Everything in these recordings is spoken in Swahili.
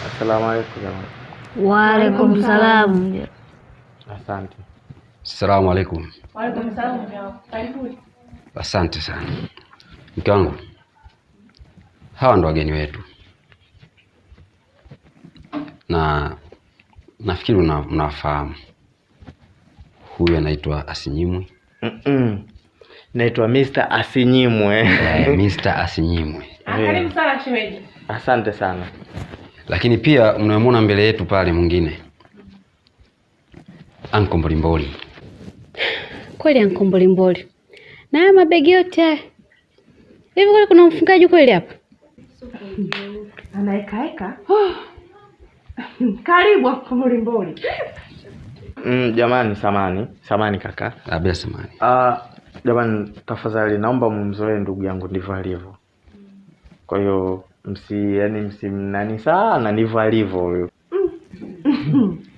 Assalamualaikum jamani. Waalaikumsalam. Asante. Assalamu alaikum. Waalaikumsalam. Karibuni. Asante sana. Mke wangu, hawa ndo wageni wetu, na nafikiri mnafahamu. Huyu anaitwa Asinyimwe. Naitwa Mr. Asinyimwe. Mr. Asinyimwe. Karibu sana shemeji. Asante sana. Lakini pia mnamwona mbele yetu pale mwingine, Anko Mbolimboli. Kweli Anko Mbolimboli. Na mabegi yote hivi, kweli kuna mfungaji kweli hapa? Anaeka. Karibu Anko Mbolimboli. Jamani, samani kaka. Bila samani. Jamani, tafadhali naomba mumzoee ndugu yangu ndivyo alivyo. Kwa hiyo msimnani sana ndivyo alivyo huyo.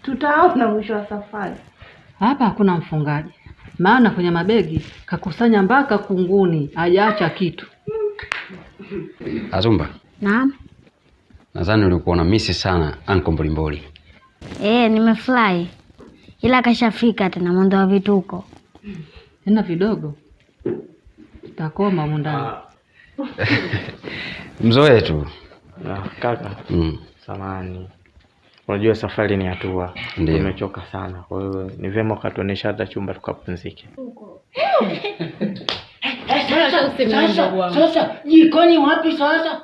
Tutaona mwisho wa safari. Hapa hakuna mfungaji. Maana kwenye mabegi kakusanya mpaka kunguni, hajaacha kitu. Azumba. Naam. Nadhani ulikuwa na misi sana Anko Mbolimboli. Nimefurahi. Ila kashafika tena mwendo wa vituko. Tena vidogo. Takoma mundani. Mzoe tu. Kaka. Samani. Unajua safari ni hatua. Tumechoka sana. Kwa hiyo ni vyema ukatuonesha hata chumba tukapumzike. Sasa jikoni wapi sasa?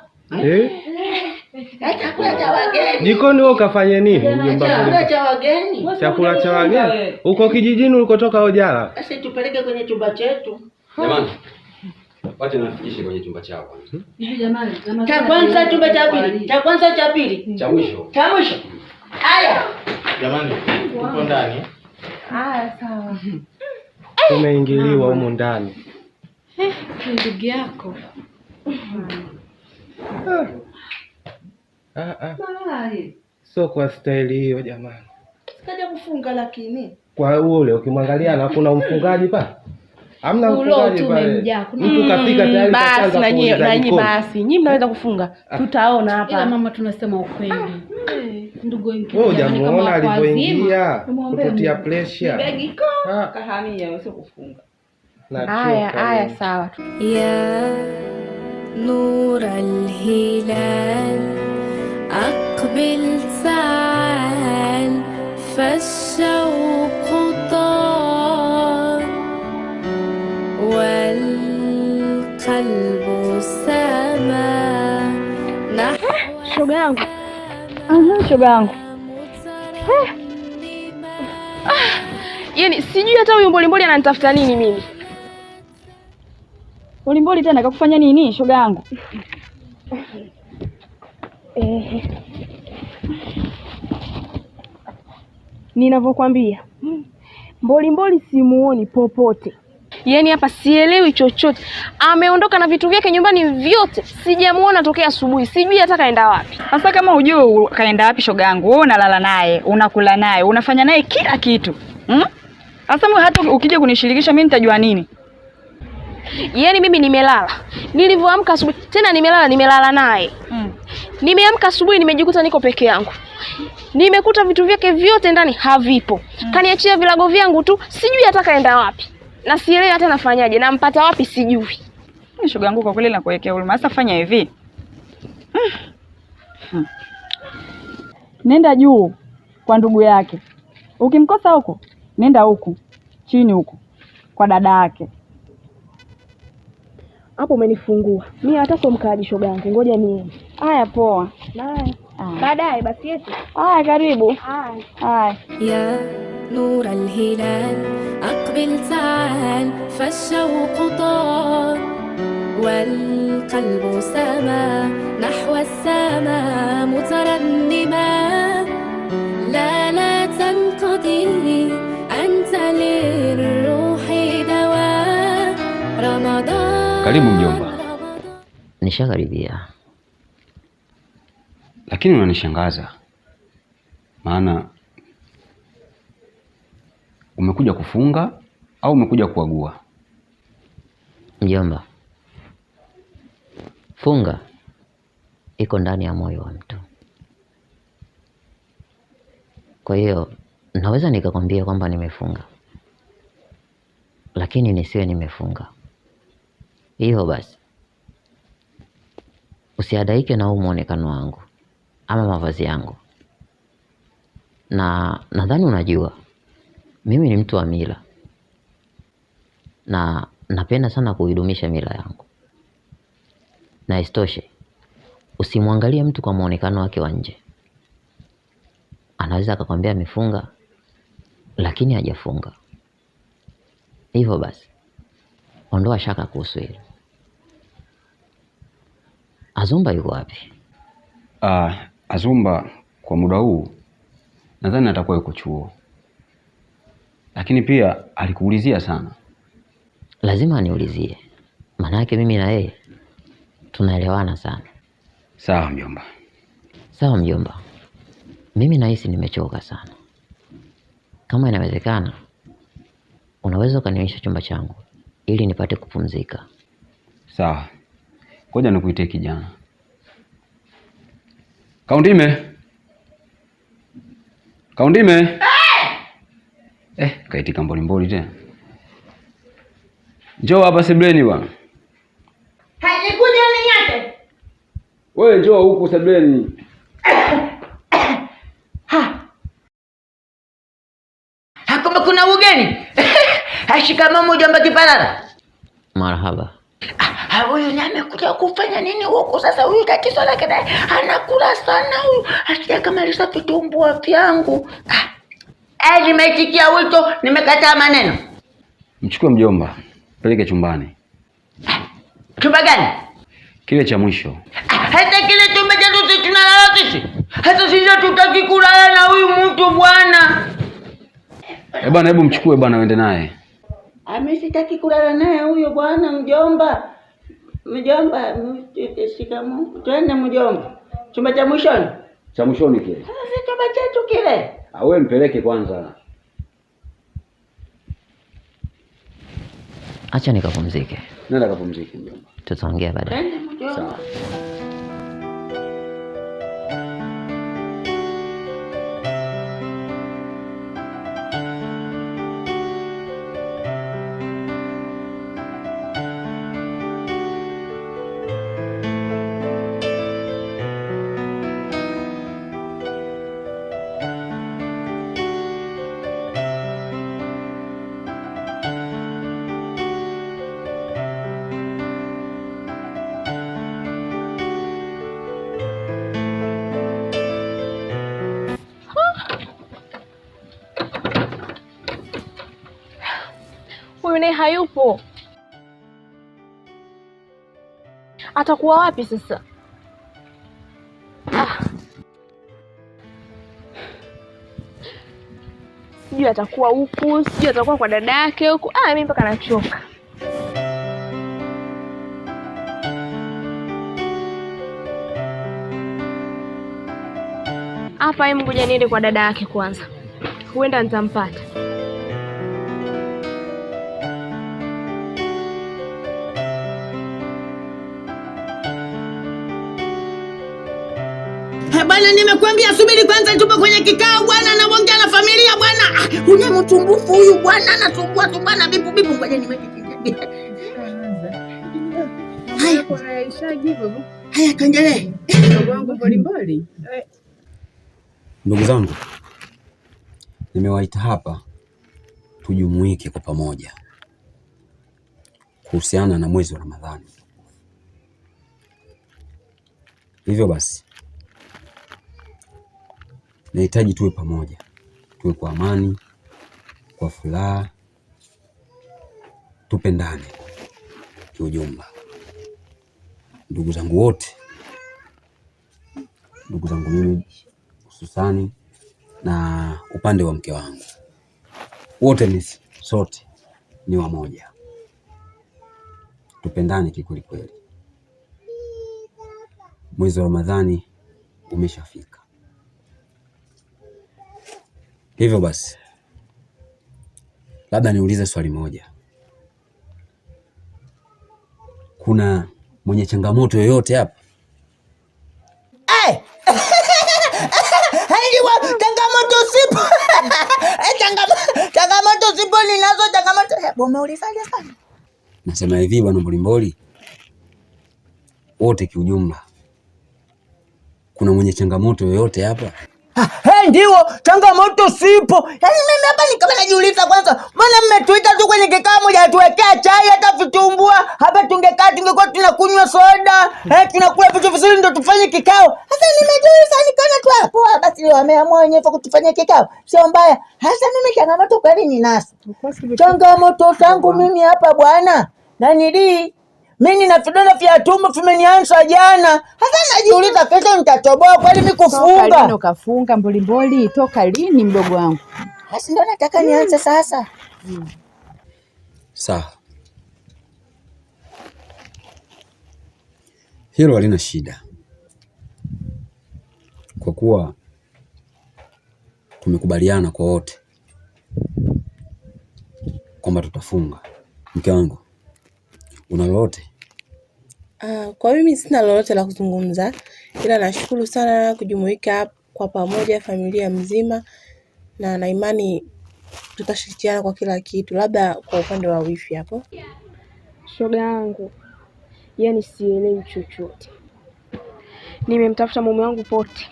Chakula cha wageni. Jikoni wewe ukafanya nini? Chakula cha wageni. Chakula cha wageni? Uko kijijini ulikotoka Ojala? Basi tupeleke kwenye chumba chetu. Jamani. Wacha nafikishe kwenye chumba chao kwanza. Hivi jamani, cha kwanza chumba cha pili. Cha kwanza cha pili. Cha mwisho. Cha mwisho. Haya. Jamani, uko ndani? Sawa. Tumeingiliwa huko ndani. Ndugu yako. Sio kwa staili hiyo jamani. Sikaja kufunga lakini. Kwa ule ukimwangalia na kuna mfungaji pa? Hamna mfungaji pale. Mtu kafika tayari basi na nyinyi basi. Nyinyi mnaweza kufunga. Tutaona hapa. Ila mama tunasema ukweli. Ndugu wangu. Wewe hujamuona alivyoingia kututia pressure. Begi ko kahamia wewe kufunga. Haya sawa. Ya nur al-hilal aqbil ta'al فالشوق طال والقلب سما shoga yangu. Shoga yangu. Yaani sijui hata huyu Mbolimboli ananitafuta nini mimi. Mbolimboli tena kakufanya nini shoga yangu? Ninavyokuambia. Mbolimboli simuoni popote. Yaani hapa sielewi chochote. Ameondoka na vitu vyake nyumbani vyote. Sijamuona tokea asubuhi. Sijui hata kaenda wapi. Sasa kama hujui kaenda wapi shoga yangu, wewe unalala naye, unakula naye, unafanya naye kila kitu. Sasa mimi hata ukija kunishirikisha mimi nitajua nini? Yaani mimi nimelala. Nilivyoamka asubuhi, tena nimelala naye. Nimeamka asubuhi nimejikuta niko peke yangu. Nimekuta vitu vyake vyote ndani havipo. Kaniachia vilago vyangu tu, sijui hata kaenda wapi. Na sielewi hata nafanyaje, nampata wapi sijui. Shoga yangu kwa kweli nakuwekea huruma. Sasa fanya hivi. Nenda juu kwa ndugu yake. Ukimkosa huko, nenda huku. Chini huku kwa dada yake. Hapo umenifungua. Mimi hata sio mkaaji shoga yangu. Ngoja niende. Haya poa. Baadaye basi yetu. Haya karibu. Haya. Ya nur al-hilal aqbil ta'al فالشوق طال والقلب سما نحو السماء مترنما لا تنقضي أنت للروح دواء رمضان. Karibu mjomba. Nishakaribia. Lakini unanishangaza. Maana umekuja kufunga au umekuja kuagua? Mjomba, funga iko ndani ya moyo wa mtu. Kwa hiyo naweza nikakwambia kwamba nimefunga, lakini nisiwe nimefunga. Hiyo basi, usiadaike na huu muonekano wangu ama mavazi yangu. Na nadhani unajua mimi ni mtu wa mila na napenda sana kuidumisha mila yangu. Na isitoshe, usimwangalie mtu kwa muonekano wake wa nje. Anaweza akakwambia amefunga lakini hajafunga. Hivyo basi, ondoa shaka kuhusu hilo. Azumba yuko wapi? Azumba kwa muda huu nadhani atakuwa yuko chuo. Lakini pia alikuulizia sana. Lazima aniulizie. Maana yake mimi na yeye tunaelewana sana. Sawa mjomba. Sawa mjomba. Mimi nahisi nimechoka sana. Kama inawezekana, unaweza ukanionyesha chumba changu ili nipate kupumzika. Sawa. Ngoja nikuite kijana. Kaundime. Kaundime. Kaitika mbolimboli tena. Njoo hapa sebleni bwana. Haikuja ninyate. Wewe njoo huku sebleni. Hakuma kuna ugeni. Shikamoo mjomba Kiparara. Marhaba. Huyu ni amekuja kufanya nini huko sasa? Huyu tatizo lake anakula sana huyu. Asijakamaliza vitumbua vyangu. Nimeitikia wito, nimekataa maneno. Mchukue mjomba, peleke chumbani. Chumba gani? Kile cha mwisho. Hata kile chumba cha sisi tunalala sisi. Hata sisi tutaki kulala na huyu mtu bwana. Bwana, hebu mchukue bwana uende naye. Mimi sitaki kulala naye huyo bwana mjomba. Mjomba, shikamoo. Twende mjomba. Chumba cha mwishoni? Cha mwishoni kile. Sasa chumba chetu kile. Wewe mpeleke kwanza. Acha nikapumzike. Nenda kapumzike mjomba. Tutaongea baadaye. Twende mjomba. Sawa. Huyu naye hayupo. Atakuwa wapi sasa? Sijui atakuwa huku, sijui atakuwa kwa dada yake huku. Mimi mpaka nachoka. Hapa hebu ngoja niende kwa dada yake kwanza. Huenda nitampata. Bwana, nimekuambia subiri kwanza, tupo kwenye kikao bwana, naongea na familia bwana. Huyu mtumbufu huyu bwana anasumbua tu bwana, bipu bipu, ngoja nimekimbia. Haya kanjele. Wangu mbolimboli. Ndugu zangu, nimewaita hapa tujumuike kwa pamoja kuhusiana na mwezi wa Ramadhani. Hivyo basi nahitaji tuwe pamoja, tuwe kwa amani, kwa furaha, tupendane kiujumla. Ndugu zangu wote, ndugu zangu mimi hususani na upande wa mke wangu, wote ni sote ni wamoja, tupendane kikweli kweli. mwezi wa Ramadhani umeshafika. Hivyo basi, labda niulize swali moja. Kuna mwenye changamoto yoyote hapa? Changamoto sipo. Changamoto sipo, ninazo changamoto. Umeulizaje sana? Nasema hivi bwana Mbolimboli, wote kiujumla, kuna mwenye changamoto yoyote hapa? Ndio, changamoto sipo. Yaani mimi hapa ni kama najiuliza kwanza, mbona mmetuita tu kwenye kikao moja tuwekea chai hata vitumbua? Hapa tungekaa tungekuwa tunakunywa soda, tunakula vitu vizuri ndio tufanye kikao. Sasa nimejiuliza nikaona tu hapo basi wameamua wenyewe kutufanyia kikao. Sio mbaya. Sasa mimi changamoto kweli ninazo. Changamoto zangu mimi hapa bwana. Na mimi nina vidonda vya tumbo vimenianza jana. Sasa najiuliza kesho nitatoboa kweli mimi kufunga. Toka lini ukafunga Mbolimboli? Toka lini mdogo wangu? Basi ndio nataka nianze sasa. Sawa. Hilo halina shida. Kwa kuwa tumekubaliana kwa wote kwamba tutafunga. Mke wangu, una lolote? Kwa mimi sina lolote la kuzungumza, ila nashukuru sana kujumuika kwa pamoja familia mzima, na na imani tutashirikiana kwa kila kitu. Labda kwa upande wa wifi hapo, shoga yangu, yani sielewi chochote. Nimemtafuta mume wangu pote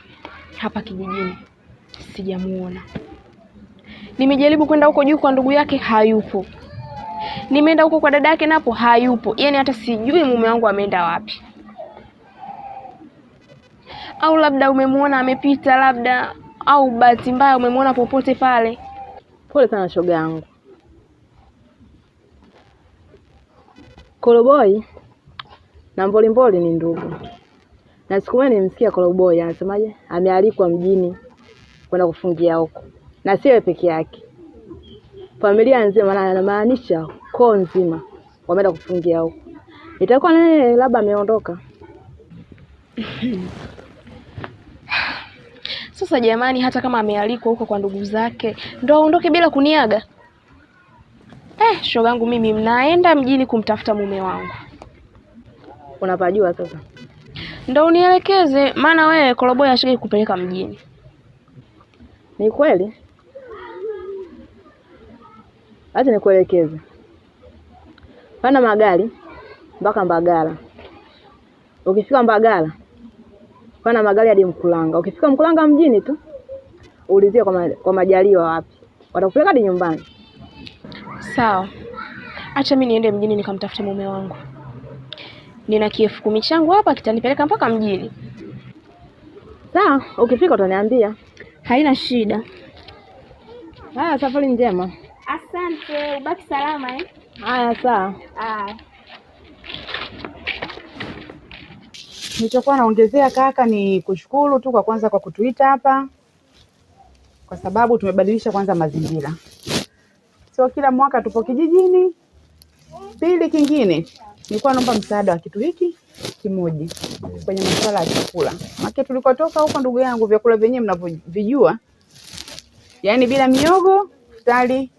hapa kijijini, sijamuona. Nimejaribu kwenda huko juu kwa ndugu yake, hayupo. Nimeenda huko kwa dada yake, napo hayupo. Yani hata sijui mume wangu ameenda wapi. Au labda umemuona amepita labda, au bahati mbaya umemuona popote pale. Pole sana shoga yangu. Koloboi na Mbolimboli ni ndugu. Na siku moja nimsikia Koloboi anasemaje? Amealikwa mjini kwenda kufungia huko. Na sio peke yake. Familia nzima, na anamaanisha koo nzima wameenda kufungia huko. Itakuwa naye labda ameondoka. Sasa jamani, hata kama amealikwa huko kwa ndugu zake, ndio aondoke bila kuniaga? Shoga yangu, mimi mnaenda mjini kumtafuta mume wangu. Unapajua sasa? Ndio unielekeze, maana wewe Koloboi ashike kupeleka mjini. Ni kweli? Acha nikuelekeze. Pana magari mpaka Mbagala. Ukifika Mbagala, pana magari hadi Mkulanga. Ukifika Mkulanga mjini tu, ulizie kwa Majaliwa wapi. Watakupeleka hadi nyumbani. Sawa. Acha mimi niende mjini nikamtafuta mume wangu. Nina kiefu 10 changu hapa kitanipeleka mpaka mjini. Sawa, ukifika utaniambia. Haina shida. Haya, safari njema. Asante, ubaki salama Haya, sawa. Nilichokuwa naongezea kaka ni kushukuru tu kwa kwanza kwa kutuita hapa, kwa sababu tumebadilisha kwanza mazingira. Sio kila mwaka tupo kijijini. Pili kingine, nilikuwa naomba msaada wa kitu hiki kimoja kwenye masuala ya chakula. Maana tulikotoka huko ndugu yangu, vyakula vyenyewe mnavyojua, yaani bila miogo futari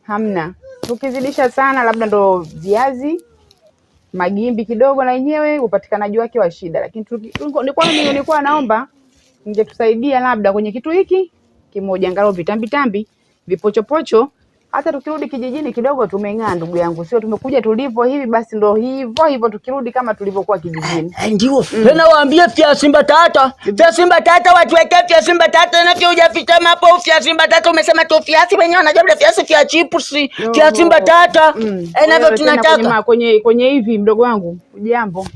hamna. Tukizidisha sana labda ndo viazi, magimbi kidogo, na yenyewe upatikanaji wake wa shida. Lakini nilikuwa naomba ningetusaidia labda kwenye kitu hiki kimoja, angalau vitambi vipochopocho, hata tukirudi kijijini kidogo tumeng'aa ndugu yangu. Sio tumekuja tulivyo hivi basi ndo hivyo tukirudi kama tulivyokuwa kijijini. Ndio. Tena waambie vya Simba Tata. Vya Simba Tata watuweke vya Simba Tata, na vya hujapita hapo vya Simba Tata umesema tu viazi wenyewe wanajua vya viazi vya chips vya Simba Tata. Navyo tunataka. Kwenye hivi mdogo wangu. Ujambo.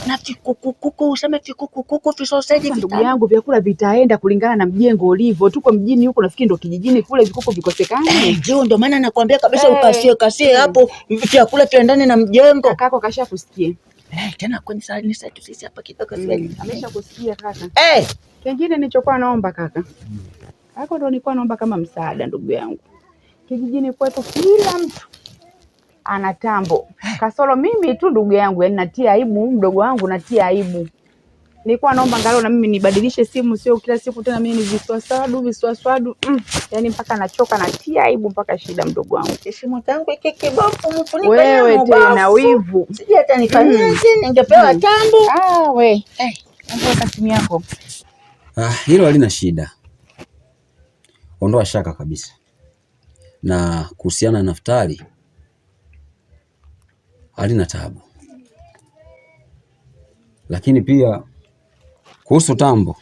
Na vikuku useme vikuku visoseji ndugu yangu, vyakula vitaenda kulingana na mjengo ulivyo. Tuko mjini huko, nafikiri ndo kijijini kule vikuku vikosekane. Ndio maana nakwambia kabisa ukasie hapo vyakula viendane na mjengo. Kakako kasha kusikia. Tena kwenye sali zetu sisi hapa kidogo swali. Amesha kusikia kaka. Kingine nilichokuwa naomba kaka. Hako ndo nilikuwa naomba kama msaada ndugu yangu. Kijijini kwetu kila mtu ana tambo. Kasoro mimi tu ndugu yangu, yani natia aibu, mdogo wangu natia aibu. Nilikuwa naomba angalau na mimi nibadilishe simu, sio kila siku tena mimi ni viswaswadu. Yaani mpaka nachoka, natia aibu mpaka shida, mdogo wangu. Simu tangu iki kibofu mfuniko. Wewe tena wivu. Sije hata nifanyie ningepewa tambo. We. Ondoa simu yako. Hilo halina shida. Ondoa shaka kabisa. Na kuhusiana na Naftali halina tabu. Lakini pia kuhusu tambo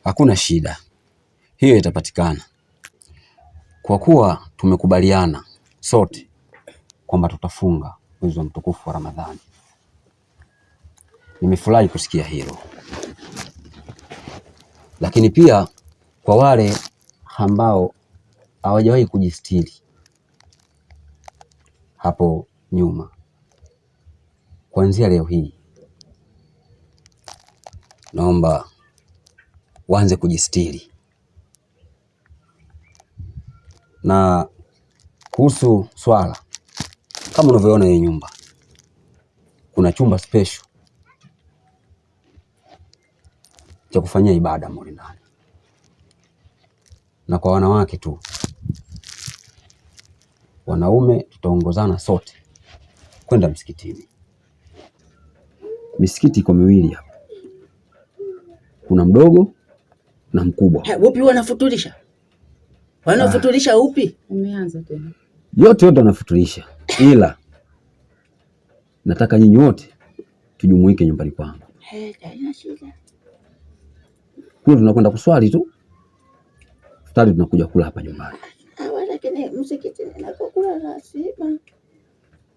hakuna shida. Hiyo itapatikana. Kwa kuwa tumekubaliana sote kwamba tutafunga mwezi wa mtukufu wa Ramadhani. Nimefurahi kusikia hilo. Lakini pia kwa wale ambao hawajawahi kujistiri hapo nyuma, kuanzia leo hii naomba waanze kujistiri. Na kuhusu swala, kama unavyoona hii nyumba, kuna chumba special cha kufanyia ibada mle ndani, na kwa wanawake tu. Wanaume tutaongozana sote kwenda msikitini. Misikiti iko miwili hapa, kuna mdogo na mkubwa. Upi wanafuturisha? Wanafuturisha upi? Umeanza tena. Yote wanafuturisha, ila nataka nyinyi wote tujumuike nyumbani kwangu. Haina shida. Kule tunakwenda kuswali tu, futari tunakuja kula hapa nyumbani. Lakini msikitini nakokula lazima.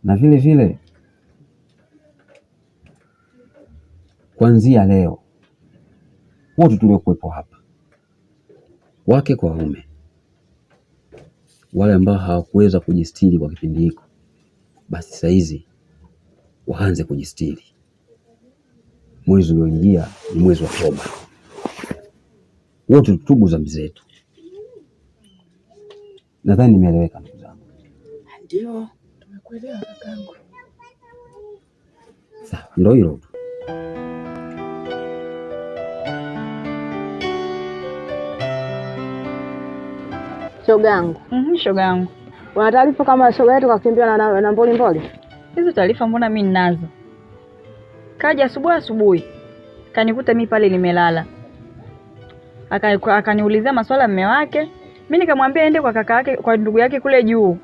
Na vile vile kuanzia leo wote tuliokuwepo hapa, wake kwa waume, wale ambao hawakuweza kujistiri kwa kipindi hiko, basi sasa hizi waanze kujistiri. Mwezi ulioingia ni mwezi wa toba. Wote tutubu dhambi zetu. Nadhani nimeeleweka ndugu zangu. Ndio, tumekuelewa kakangu. Sawa, ndio hilo tu. Shogangu. Shogangu. Una taarifa kama shoga yetu kakimbia na Mbolimboli? Hizo taarifa mbona mimi ninazo? Kaja asubuhi kanikuta mimi pale nimelala. Akaniulizia maswala mume wake. Mimi nikamwambia aende kwa kaka yake, kwa ndugu yake kule juu.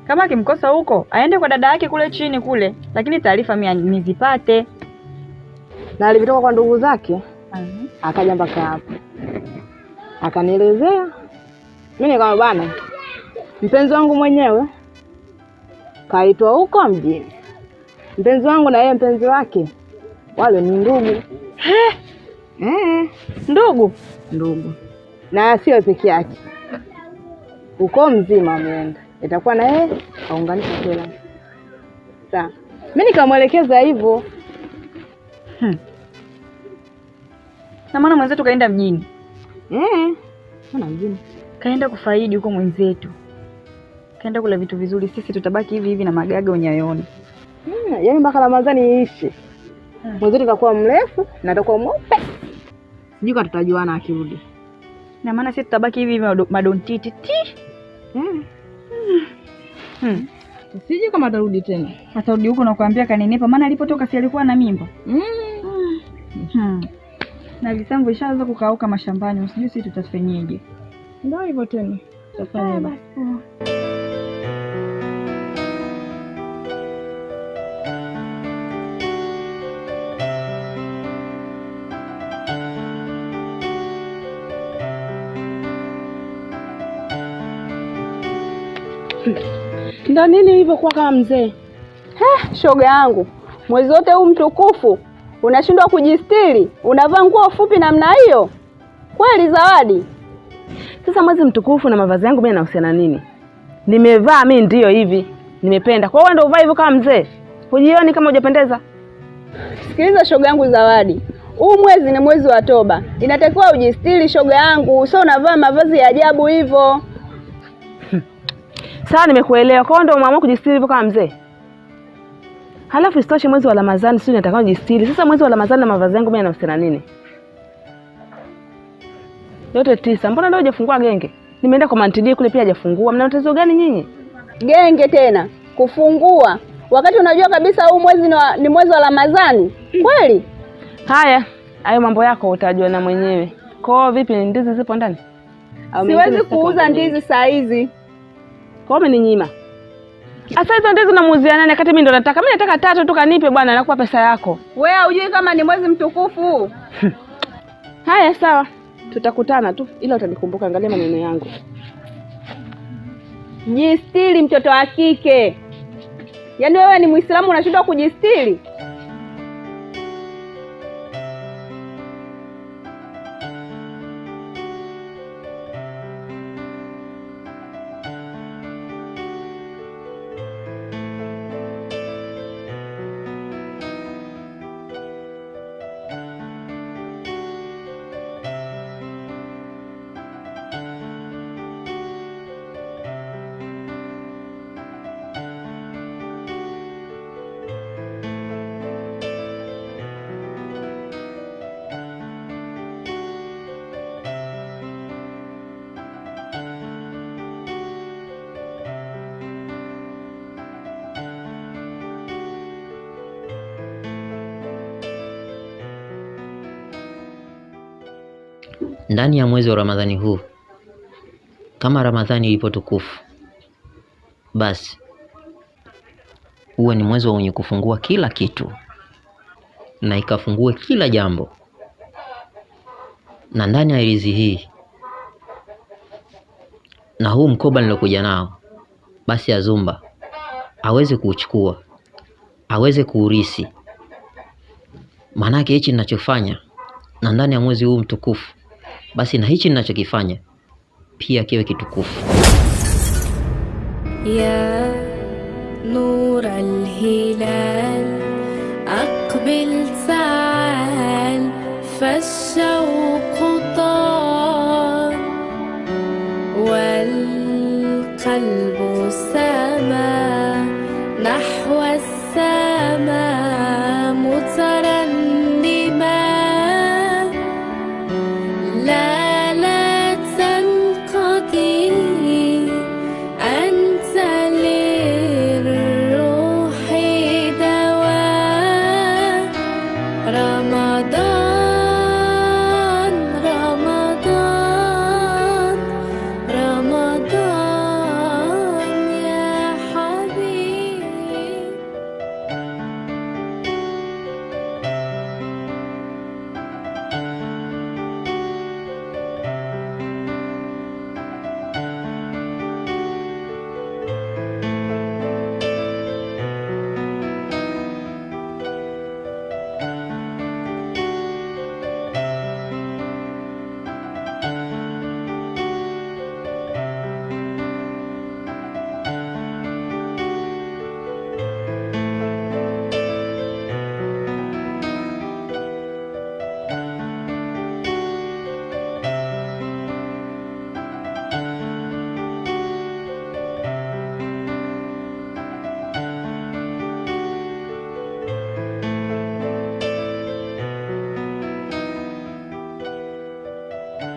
Kama akimkosa huko, aende kwa dada yake kule chini kule. Lakini taarifa mimi nizipate. Na alivitoka kwa ndugu zake, akaja mpaka hapo. Akanielezea. Mimi nikamwambia bwana, mpenzi wangu mwenyewe kaitwa huko mjini. Mpenzi wangu na yeye mpenzi wake wale ni ndugu. Ndugu. Na sio peke yake. Uko mzima ameenda. Itakuwa na yeye aunganisha tena. Sawa. Mimi nikamwelekeza hivyo. Na maana mwenzetu kaenda mjini. Mbona mjini? Kaenda kufaidi huko mwenzetu. Kaenda kula vitu vizuri, sisi tutabaki hivi hivi na magaga unyayoni. Yaani mpaka Ramadhani iishe. Mwenzetu kakuwa mrefu na atakuwa mweupe. Sijui kama tutajuana akirudi. Na maana sisi tutabaki hivi hivi madontiti. Sijui kama atarudi tena. Atarudi huko na kuambia kaninepa, maana alipotoka si alikuwa na mimba. Na visambu ishaanza kukauka mashambani, usijui sisi tutafanyaje. Ndio hivyo tena. Tutafanya basi. Ndio nini hivyo kwa kama mzee? Shoga yangu, mwezi wote huu mtukufu unashindwa kujistiri, unavaa nguo fupi namna hiyo? Kweli Zawadi? Sasa mwezi mtukufu na mavazi yangu mimi yanahusiana nini? Nimevaa mimi ndio hivi, nimependa. Kwa hiyo ndio uvaa hivyo kama mzee? Hujioni kama hujapendeza? Sikiliza shoga yangu Zawadi, huu mwezi ni mwezi wa toba. Inatakiwa ujistiri shoga yangu, sio unavaa mavazi ya ajabu hivyo. Sawa, nimekuelewa. Kwa hiyo ndio umeamua kujistiri hivyo kama mzee? Halafu isitoshe mwezi wa Ramadhani sio nataka kujistiri. Sasa mwezi wa Ramadhani na mavazi yangu mimi yanahusiana nini? Yote 9. Mbona leo hujafungua genge? Nimeenda kwa mantidi kule pia hajafungua. Mna tatizo gani nyinyi? Genge tena kufungua wakati unajua kabisa huu mwezi ni mwezi wa Ramadhani? Kweli? Haya, hayo mambo yako utajua na mwenyewe. Kwa vipi, ndizi zipo ndani? Siwezi kuuza ndizi saa hizi. Kwa umeninyima. Asa hizo ndizi unamuuzia nani kati mimi ndo nataka? Mimi nataka 3 tu, kanipe bwana, nakupa pesa yako. Wewe hujui kama ni mwezi mtukufu? Haya sawa. Tutakutana tu ila utanikumbuka, angalia maneno yangu. Jistiri mtoto wa kike. Yaani wewe ni Muislamu unashindwa kujistiri? Ndani ya mwezi wa Ramadhani huu, kama Ramadhani ipo tukufu, basi uwe ni mwezi wenye kufungua kila kitu na ikafungue kila jambo. Na ndani ya riziki hii na huu mkoba nilokuja nao, basi Azumba aweze kuuchukua, aweze kuurisi. Manake hichi ninachofanya na ndani ya mwezi huu mtukufu, basi na hichi ninachokifanya pia kiwe kitukufu. Ya nur al-hilal aqbil